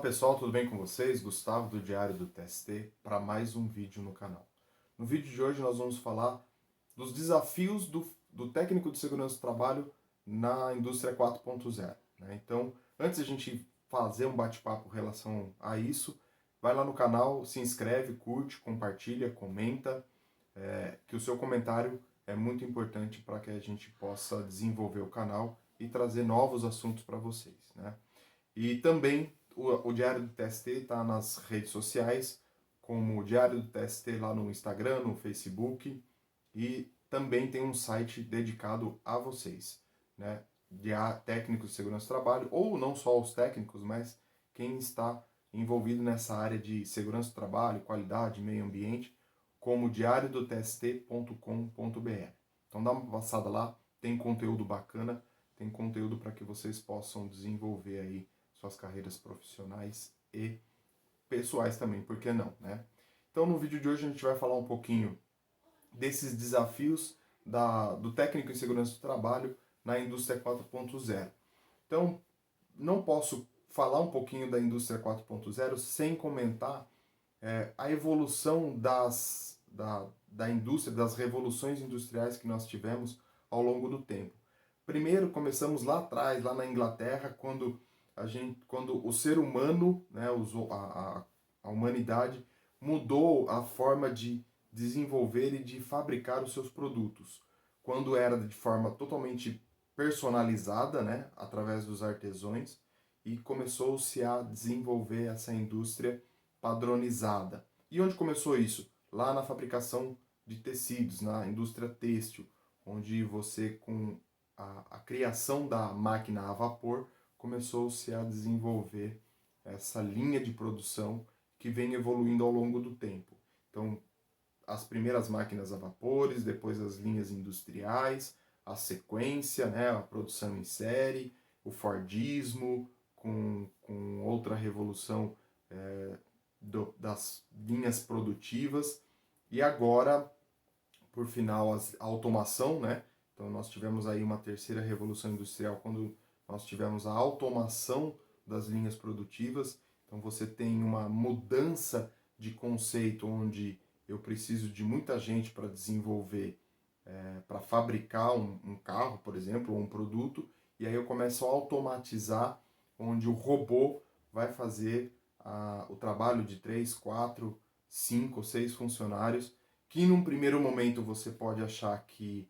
pessoal, tudo bem com vocês? Gustavo do Diário do TST para mais um vídeo no canal. No vídeo de hoje nós vamos falar dos desafios do técnico de segurança do trabalho na indústria 4.0, né? Então, antes de a gente fazer um bate-papo em relação a isso, vai lá no canal, se inscreve, curte, compartilha, comenta, que o seu comentário é muito importante para que a gente possa desenvolver o canal e trazer novos assuntos para vocês, né? E também o Diário do TST está nas redes sociais, como o Diário do TST lá no Instagram, no Facebook, e também tem um site dedicado a vocês, né? De técnicos de segurança do trabalho, ou não só os técnicos, mas quem está envolvido nessa área de segurança do trabalho, qualidade, meio ambiente, como diariodotst.com.br. Então dá uma passada lá, tem conteúdo bacana, tem conteúdo para que vocês possam desenvolver aí suas carreiras profissionais e pessoais também, por que não, né? Então no vídeo de hoje a gente vai falar um pouquinho desses desafios do técnico em segurança do trabalho na indústria 4.0. Então, não posso falar um pouquinho da indústria 4.0 sem comentar a evolução da indústria, das revoluções industriais que nós tivemos ao longo do tempo. Primeiro, começamos lá atrás, lá na Inglaterra, quando o ser humano, né, a humanidade, mudou a forma de desenvolver e de fabricar os seus produtos. Quando era de forma totalmente personalizada, né, através dos artesãos, e começou-se a desenvolver essa indústria padronizada. E onde começou isso? Lá na fabricação de tecidos, na indústria têxtil, onde você, com a criação da máquina a vapor, começou-se a desenvolver essa linha de produção que vem evoluindo ao longo do tempo. Então, as primeiras máquinas a vapores, depois as linhas industriais, a sequência, né, a produção em série, o Fordismo, com outra revolução das linhas produtivas, e agora, por final, a automação, né? Então nós tivemos aí uma terceira revolução industrial quando nós tivemos a automação das linhas produtivas. Então você tem uma mudança de conceito onde eu preciso de muita gente para desenvolver, para fabricar um carro, por exemplo, ou um produto, e aí eu começo a automatizar, onde o robô vai fazer o trabalho de 3, 4, 5, 6 funcionários, que num primeiro momento você pode achar que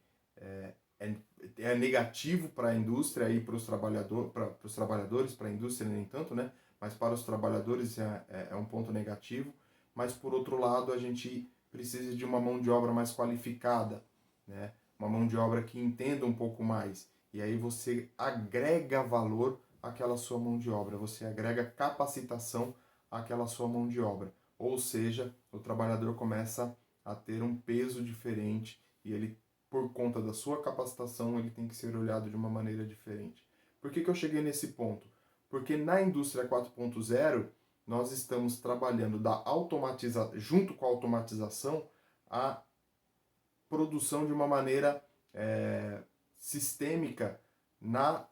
é negativo para a indústria e para os trabalhadores, para a indústria nem tanto, né? Mas para os trabalhadores é um ponto negativo. Mas por outro lado, a gente precisa de uma mão de obra mais qualificada, né? Uma mão de obra que entenda um pouco mais. E aí você agrega valor àquela sua mão de obra, você agrega capacitação àquela sua mão de obra. Ou seja, o trabalhador começa a ter um peso diferente e ele, por conta da sua capacitação, ele tem que ser olhado de uma maneira diferente. Por que eu cheguei nesse ponto? Porque na indústria 4.0, nós estamos trabalhando junto com a automatização, a produção de uma maneira sistêmica na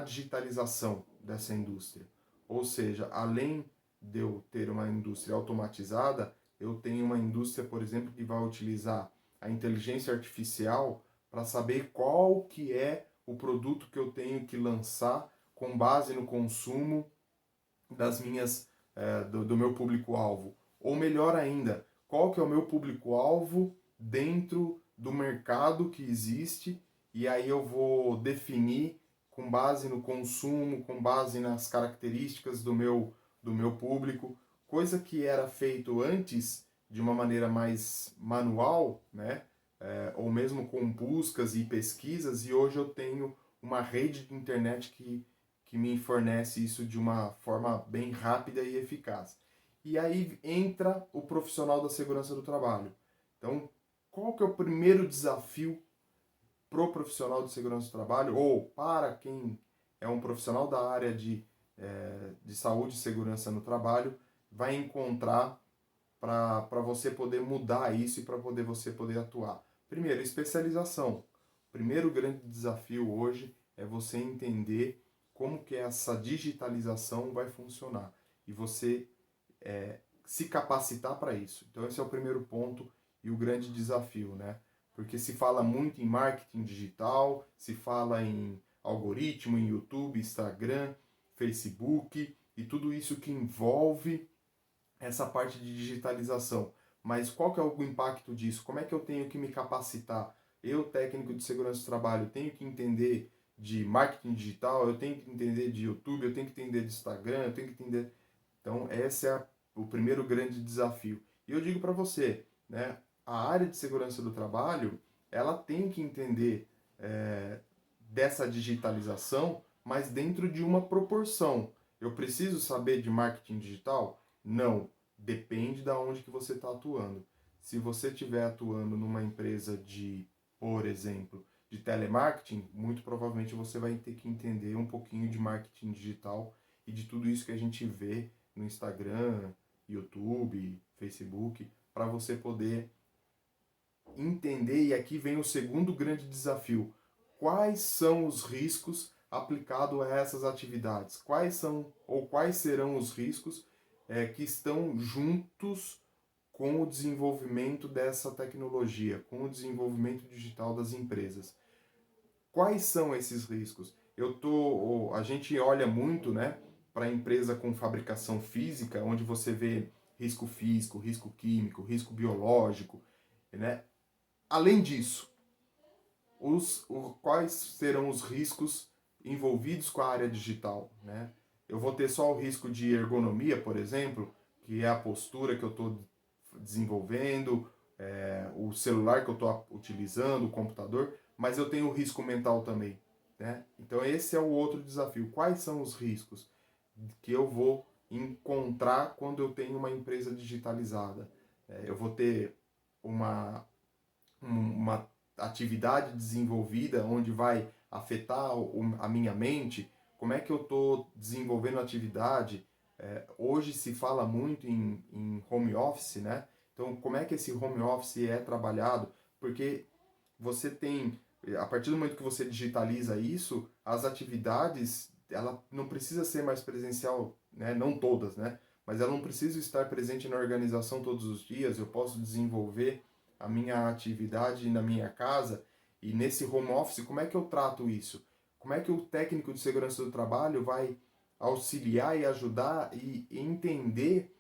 digitalização dessa indústria. Ou seja, além de eu ter uma indústria automatizada, eu tenho uma indústria, por exemplo, que vai utilizar a inteligência artificial para saber qual que é o produto que eu tenho que lançar com base no consumo das minhas do meu público-alvo. Ou melhor ainda, qual que é o meu público-alvo dentro do mercado que existe, e aí eu vou definir com base no consumo, com base nas características do meu público, coisa que era feito antes de uma maneira mais manual, né? Ou mesmo com buscas e pesquisas, e hoje eu tenho uma rede de internet que me fornece isso de uma forma bem rápida e eficaz. E aí entra o profissional da segurança do trabalho. Então, qual que é o primeiro desafio pro profissional de segurança do trabalho, ou para quem é um profissional da área de saúde e segurança no trabalho, vai encontrar para você poder mudar isso e para você poder atuar? Primeiro, especialização. O primeiro grande desafio hoje é você entender como que essa digitalização vai funcionar. e você se capacitar para isso. Então esse é o primeiro ponto e o grande desafio, né? Porque se fala muito em marketing digital, se fala em algoritmo, em YouTube, Instagram, Facebook e tudo isso que envolve essa parte de digitalização. Mas qual que é o impacto disso? Como é que eu tenho que me capacitar? Eu, técnico de segurança do trabalho, tenho que entender de marketing digital, eu tenho que entender de YouTube, eu tenho que entender de Instagram, eu tenho que entender... Então, esse é o primeiro grande desafio. E eu digo para você, né, a área de segurança do trabalho, ela tem que entender dessa digitalização, mas dentro de uma proporção. Eu preciso saber de marketing digital? Não. Depende da onde que você está atuando. Se você estiver atuando numa empresa de, por exemplo, de telemarketing, muito provavelmente você vai ter que entender um pouquinho de marketing digital e de tudo isso que a gente vê no Instagram, YouTube, Facebook, para você poder entender. E aqui vem o segundo grande desafio: quais são os riscos aplicados a essas atividades? Quais são ou quais serão os riscos que estão juntos com o desenvolvimento dessa tecnologia, com o desenvolvimento digital das empresas? Quais são esses riscos? A gente olha muito, né, para a empresa com fabricação física, onde você vê risco físico, risco químico, risco biológico, né? Além disso, quais serão os riscos envolvidos com a área digital, né? Eu vou ter só o risco de ergonomia, por exemplo, que é a postura que eu estou desenvolvendo, o celular que eu estou utilizando, o computador, mas eu tenho o risco mental também, né? Então esse é o outro desafio. Quais são os riscos que eu vou encontrar quando eu tenho uma empresa digitalizada? Eu vou ter uma atividade desenvolvida onde vai afetar a minha mente? Como é que eu estou desenvolvendo a atividade? Hoje se fala muito em home office, né? Então, como é que esse home office é trabalhado? Porque você tem, a partir do momento que você digitaliza isso, as atividades, ela não precisa ser mais presencial, né? Não todas, né? Mas ela não precisa estar presente na organização todos os dias. Eu posso desenvolver a minha atividade na minha casa, e nesse home office, como é que eu trato isso? Como é que o técnico de segurança do trabalho vai auxiliar e ajudar e entender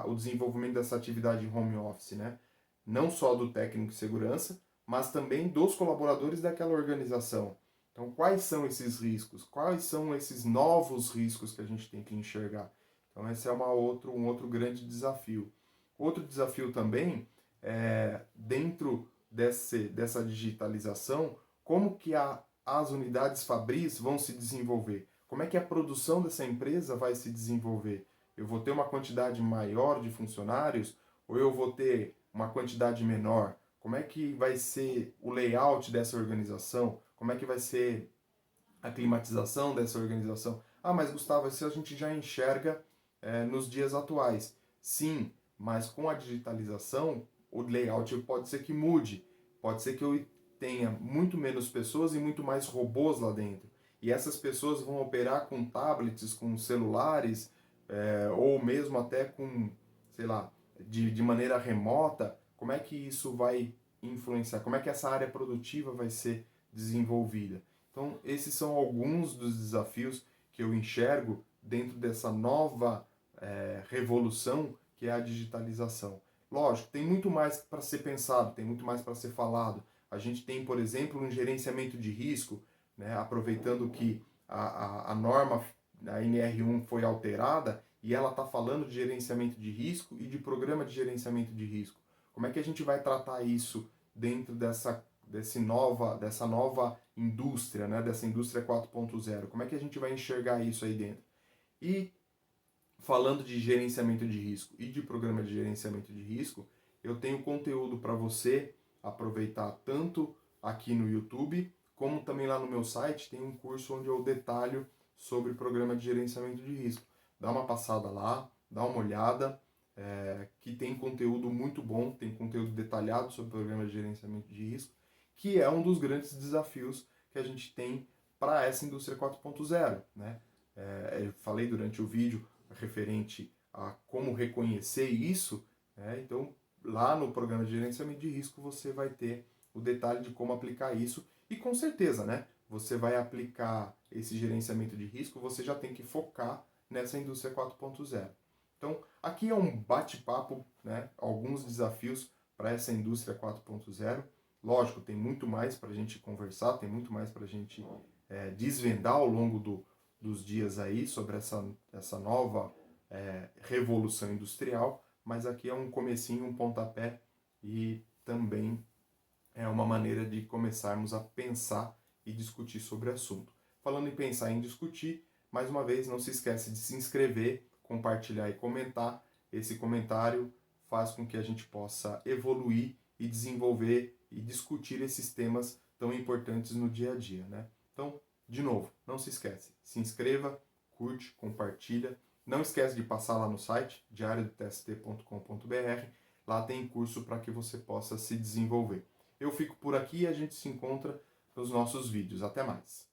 o desenvolvimento dessa atividade em home office, né? Não só do técnico de segurança, mas também dos colaboradores daquela organização. Então, quais são esses riscos? Quais são esses novos riscos que a gente tem que enxergar? Então, esse é um outro grande desafio. Outro desafio também é, dentro dessa digitalização, como que as unidades fabris vão se desenvolver? Como é que a produção dessa empresa vai se desenvolver? Eu vou ter uma quantidade maior de funcionários ou eu vou ter uma quantidade menor? Como é que vai ser o layout dessa organização? Como é que vai ser a climatização dessa organização? Ah, mas Gustavo, isso a gente já enxerga nos dias atuais. Sim, mas com a digitalização, o layout pode ser que mude. Pode ser que eu tenha muito menos pessoas e muito mais robôs lá dentro. E essas pessoas vão operar com tablets, com celulares, ou mesmo até com, sei lá, de maneira remota. Como é que isso vai influenciar? Como é que essa área produtiva vai ser desenvolvida? Então, esses são alguns dos desafios que eu enxergo dentro dessa nova revolução que é a digitalização. Lógico, tem muito mais para ser pensado, tem muito mais para ser falado. A gente tem, por exemplo, um gerenciamento de risco, né, aproveitando que a norma, a NR1 foi alterada e ela está falando de gerenciamento de risco e de programa de gerenciamento de risco. Como é que a gente vai tratar isso dentro dessa nova indústria, né, dessa indústria 4.0? Como é que a gente vai enxergar isso aí dentro? E falando de gerenciamento de risco e de programa de gerenciamento de risco, eu tenho conteúdo para você aproveitar tanto aqui no YouTube, como também lá no meu site tem um curso onde eu detalho sobre programa de gerenciamento de risco. Dá uma passada lá, dá uma olhada, que tem conteúdo muito bom, tem conteúdo detalhado sobre programa de gerenciamento de risco, que é um dos grandes desafios que a gente tem para essa indústria 4.0, né? eu falei durante o vídeo referente a como reconhecer isso, né? Então lá no programa de gerenciamento de risco você vai ter o detalhe de como aplicar isso e com certeza, né? Você vai aplicar esse gerenciamento de risco, você já tem que focar nessa indústria 4.0. Então, aqui é um bate-papo, né? Alguns desafios para essa indústria 4.0. Lógico, tem muito mais para a gente conversar, tem muito mais para a gente desvendar ao longo dos dias aí sobre essa nova revolução industrial, mas aqui é um comecinho, um pontapé e também é uma maneira de começarmos a pensar e discutir sobre o assunto. Falando em pensar e em discutir, mais uma vez, não se esquece de se inscrever, compartilhar e comentar. Esse comentário faz com que a gente possa evoluir e desenvolver e discutir esses temas tão importantes no dia a dia, né? Então, de novo, não se esquece, se inscreva, curte, compartilha. Não esquece de passar lá no site, diariodotst.com.br. Lá tem curso para que você possa se desenvolver. Eu fico por aqui e a gente se encontra nos nossos vídeos. Até mais!